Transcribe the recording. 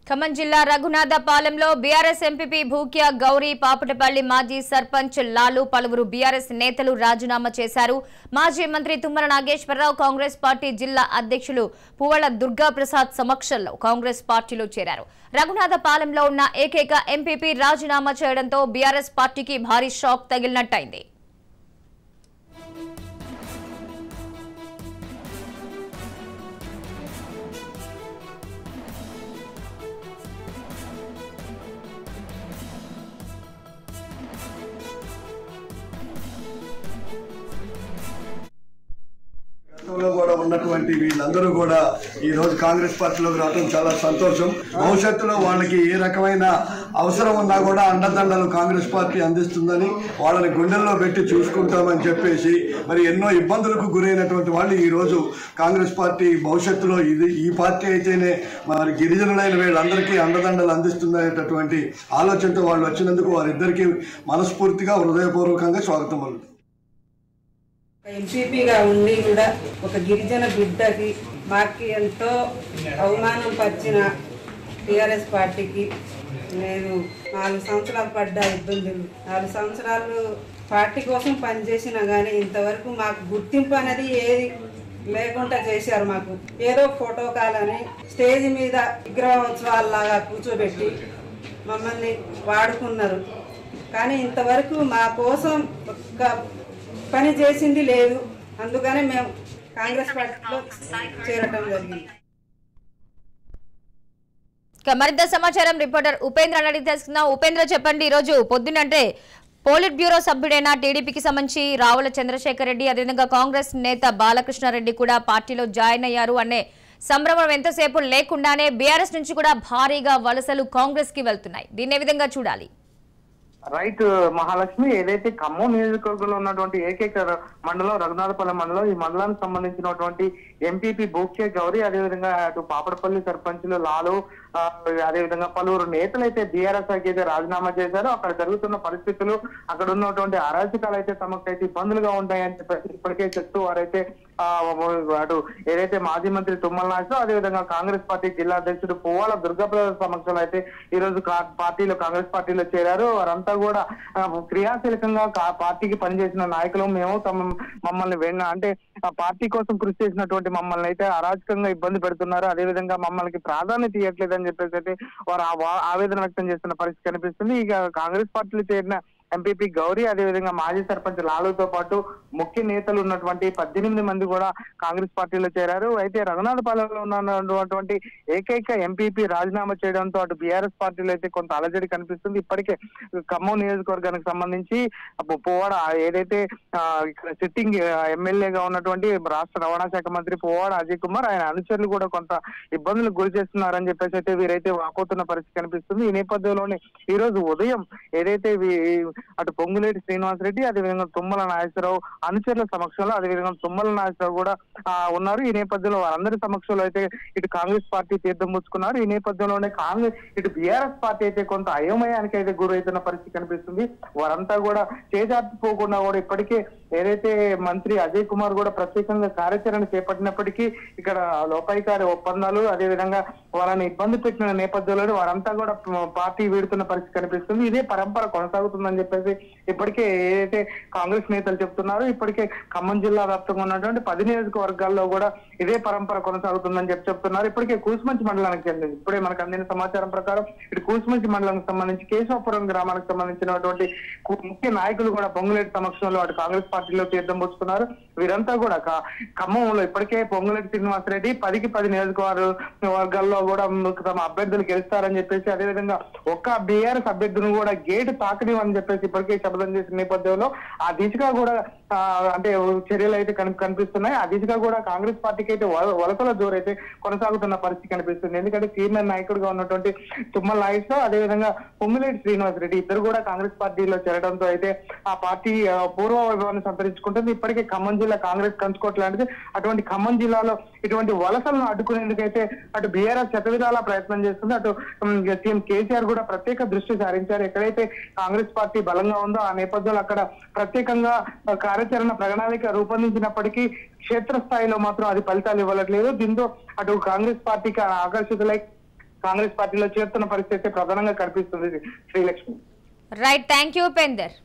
ఖమ్మం జిల్లా రఘునాథపాలెంలో BRS MPP Bhukya Gauri, పాపుటపల్లి మాజీ సర్పంచ్ లాలు, పలువురు బీఆర్ఎస్ నేతలు రాజీనామా చేశారు. మాజీ మంత్రి తుమ్మల నాగేశ్వరరావు కాంగ్రెస్ పార్టీ జిల్లా అధ్యక్షులు పువ్వాడ దుర్గాప్రసాద్ సమక్షంలో కాంగ్రెస్ పార్టీలో చేరారు. రఘునాథపాలెంలో ఉన్న ఏకైక ఎంపీపీ రాజీనామా చేయడంతో బీఆర్ఎస్ పార్టీకి భారీ షాక్ తగిలినట్టయింది. కూడా ఉన్నటువంటి వీళ్ళందరూ కూడా ఈ రోజు కాంగ్రెస్ పార్టీలోకి రావడం చాలా సంతోషం. భవిష్యత్తులో వాళ్ళకి ఏ రకమైన అవసరం ఉన్నా కూడా అండదండలు కాంగ్రెస్ పార్టీ అందిస్తుందని వాళ్ళని గుండెల్లో పెట్టి చూసుకుంటామని చెప్పేసి మరి ఎన్నో ఇబ్బందులకు గురైనటువంటి వాళ్ళు ఈ రోజు కాంగ్రెస్ పార్టీ భవిష్యత్తులో ఈ పార్టీ అయితేనే మరి గిరిజనులైన వీళ్ళందరికీ అండదండలు అందిస్తుందనేటటువంటి ఆలోచనతో వాళ్ళు వచ్చినందుకు వారిద్దరికీ మనస్ఫూర్తిగా హృదయపూర్వకంగా స్వాగతం పలుకుతాం. ఎంపీపీగా ఉండి కూడా ఒక గిరిజన బిడ్డకి మాకు ఎంతో అవమానం పరిచిన టీఆర్ఎస్ పార్టీకి నేను 4 సంవత్సరాలు పడ్డ ఇబ్బందులు, 4 సంవత్సరాలు పార్టీ కోసం పనిచేసినా కానీ ఇంతవరకు మాకు గుర్తింపు అనేది ఏది లేకుండా చేశారు. మాకు ఏదో ఫోటో కాలని స్టేజ్ మీద విగ్రహోత్సవాల్లాగా కూర్చోబెట్టి మమ్మల్ని వాడుకున్నారు. కానీ ఇంతవరకు మా కోసం ఒక్క పని చేసింది లేదు. అందుకనే మేము కాంగ్రెస్ పార్టీలో చేరటం జరిగింది. మరింత సమాచారం రిపోర్టర్ ఉపేంద్ర అడిగి తెలుసుకుందాం. ఉపేంద్ర, చెప్పండి, ఈరోజు పొద్దునంటే పోలిట్ బ్యూరో సభ్యుడైన టీడీపీకి సంబంధించి రావుల చంద్రశేఖర్ రెడ్డి, అదేవిధంగా కాంగ్రెస్ నేత బాలకృష్ణారెడ్డి కూడా పార్టీలో జాయిన్ అయ్యారు అనే సంభ్రమం ఎంతసేపు లేకుండానే బీఆర్ఎస్ నుంచి కూడా భారీగా వలసలు కాంగ్రెస్ కి వెళ్తున్నాయి. దీన్ని ఏ విధంగా చూడాలి? రైట్ మహాలక్ష్మి, ఏదైతే ఖమ్మం నియోజకవర్గంలో ఉన్నటువంటి ఏకైక మండలం రఘునాథపాలెం మండలం, ఈ మండలానికి సంబంధించినటువంటి ఎంపీపీ భూక్యా గౌరీ, అదేవిధంగా అటు పాపడపల్లి సర్పంచులు లాలు, అదేవిధంగా పలువురు నేతలు అయితే బీఆర్ఎస్ అయితే రాజీనామా చేశారు. అక్కడ జరుగుతున్న పరిస్థితులు, అక్కడ ఉన్నటువంటి అరాచకాలు అయితే తమకైతే ఇబ్బందులుగా ఉంటాయని చెప్పి ఇప్పటికే చెప్తూ వారైతే అటు ఏదైతే మాజీ మంత్రి తుమ్మల నాగేశ్వరరావు, అదేవిధంగా కాంగ్రెస్ పార్టీ జిల్లా అధ్యక్షుడు పువ్వాడ దుర్గాప్రసాద్ సమక్షంలో అయితే ఈ రోజు కాంగ్రెస్ పార్టీలో చేరారు. వారంతా కూడా క్రియాశీలకంగా పార్టీకి పనిచేసిన నాయకులు, మేము మమ్మల్ని అంటే పార్టీ కోసం కృషి చేసినటువంటి మమ్మల్ని అయితే అరాచకంగా ఇబ్బంది పెడుతున్నారు, అదేవిధంగా మమ్మల్ని ప్రాధాన్యత ఇవ్వట్లేదని చెప్పేసి అయితే వారు ఆవేదన వ్యక్తం చేస్తున్న పరిస్థితి కనిపిస్తుంది. ఇక కాంగ్రెస్ పార్టీలో చేరిన ఎంపీపీ గౌరీ, అదేవిధంగా మాజీ సర్పంచ్ లాలుతో పాటు ముఖ్య నేతలు ఉన్నటువంటి 18 మంది కూడా కాంగ్రెస్ పార్టీలో చేరారు. అయితే రఘునాథపాలెంలో ఉన్నటువంటి ఏకైక ఎంపీపీ రాజీనామా చేయడంతో అటు బీఆర్ఎస్ పార్టీలో అయితే కొంత అలజడి కనిపిస్తుంది. ఇప్పటికే ఖమ్మం నియోజకవర్గానికి సంబంధించి పువ్వాడ ఏదైతే సిట్టింగ్ ఎమ్మెల్యేగా ఉన్నటువంటి రాష్ట్ర రవాణా శాఖ మంత్రి పువ్వాడ అజయ్ కుమార్, ఆయన అనుచరులు కూడా కొంత ఇబ్బందులకు గురి చేస్తున్నారని చెప్పేసి అయితే వీరైతే వాపోతున్న పరిస్థితి కనిపిస్తుంది. ఈ నేపథ్యంలోనే ఈ రోజు ఉదయం ఏదైతే అటు పొంగులేటి శ్రీనివాసరెడ్డి, అదేవిధంగా తుమ్మల నాగేశ్వరరావు అనుచరుల సమక్షంలో, అదేవిధంగా తుమ్మల నాగేశ్వరరావు కూడా ఉన్నారు. ఈ నేపథ్యంలో వారందరి సమక్షంలో అయితే ఇటు కాంగ్రెస్ పార్టీ తీర్థం పుచ్చుకున్నారు. ఈ నేపథ్యంలోనే ఇటు బీఆర్ఎస్ పార్టీ అయితే కొంత అయోమయానికి అయితే గురవుతున్న పరిస్థితి కనిపిస్తుంది. వారంతా కూడా చేజార్చిపోకుండా కూడా ఇప్పటికే ఏదైతే మంత్రి అజయ్ కుమార్ కూడా ప్రత్యేకంగా కార్యాచరణ చేపట్టినప్పటికీ ఇక్కడ లోపాయికారి ఒప్పందాలు, అదేవిధంగా వాళ్ళని ఇబ్బంది పెట్టిన నేపథ్యంలో వారంతా కూడా పార్టీ వీడుతున్న పరిస్థితి కనిపిస్తుంది. ఇదే పరంపర కొనసాగుతుందని చెప్పేసి ఇప్పటికే ఏదైతే కాంగ్రెస్ నేతలు చెప్తున్నారు. ఇప్పటికే ఖమ్మం జిల్లా వ్యాప్తంగా ఉన్నటువంటి 10 నియోజకవర్గాల్లో కూడా ఇదే పరంపర కొనసాగుతుందని చెప్తున్నారు. ఇప్పటికే కూసుమంచి మండలానికి చెందింది. ఇప్పుడే మనకు అందిన సమాచారం ప్రకారం ఇటు కూసుమంచి మండలానికి సంబంధించి కేశవాపురం గ్రామానికి సంబంధించినటువంటి ముఖ్య నాయకులు కూడా పొంగులేటి సమక్షంలో అటు కాంగ్రెస్ పార్టీలో తీర్థం పుచ్చుకున్నారు. వీరంతా కూడా ఖమ్మంలో ఇప్పటికే పొంగులేటి శ్రీనివాసరెడ్డి 10కి 10 నియోజకవర్గాల్లో కూడా తమ అభ్యర్థులు గెలుస్తారని చెప్పేసి, అదేవిధంగా ఒక్క బీఆర్ఎస్ అభ్యర్థులను కూడా గేటు తాకనివని చెప్పేసి ఇప్పటికే శపథం చేసిన నేపథ్యంలో ఆ దిశగా కూడా అంటే చర్యలు అయితే కనిపిస్తున్నాయి. ఆ దిశగా కూడా కాంగ్రెస్ పార్టీకి అయితే వలసల జోరైతే కొనసాగుతున్న పరిస్థితి కనిపిస్తుంది. ఎందుకంటే సీనియర్ నాయకుడిగా ఉన్నటువంటి తుమ్మల నాగేశ్వరరావు, అదేవిధంగా పొంగులేటి శ్రీనివాసరెడ్డి ఇద్దరు కూడా కాంగ్రెస్ పార్టీలో చేరడంతో అయితే ఆ పార్టీ పూర్వ వైభవాన్ని సంతరించుకుంటుంది. ఇప్పటికే ఖమ్మం జిల్లా కాంగ్రెస్ కంచుకోవట్ లాంటిది. అటువంటి ఖమ్మం జిల్లాలో ఇటువంటి వలసలను అడ్డుకునేందుకైతే అటు బీఆర్ఎస్ శతవిధాలా ప్రయత్నం చేస్తుంది. అటు సీఎం కేసీఆర్ కూడా ప్రత్యేక దృష్టి సారించారు. ఎక్కడైతే కాంగ్రెస్ పార్టీ బలంగా ఉందో ఆ నేపథ్యంలో అక్కడ ప్రత్యేకంగా కార్యాచరణ ప్రణాళిక రూపొందించినప్పటికీ క్షేత్రస్థాయిలో మాత్రం అది ఫలితాలు ఇవ్వట్లేదు. దీంతో అటు కాంగ్రెస్ పార్టీకి ఆకర్షితులై కాంగ్రెస్ పార్టీలో చేరుతున్న పరిస్థితి ప్రధానంగా కనిపిస్తుంది Srilakshmi. Right, thank you Upender.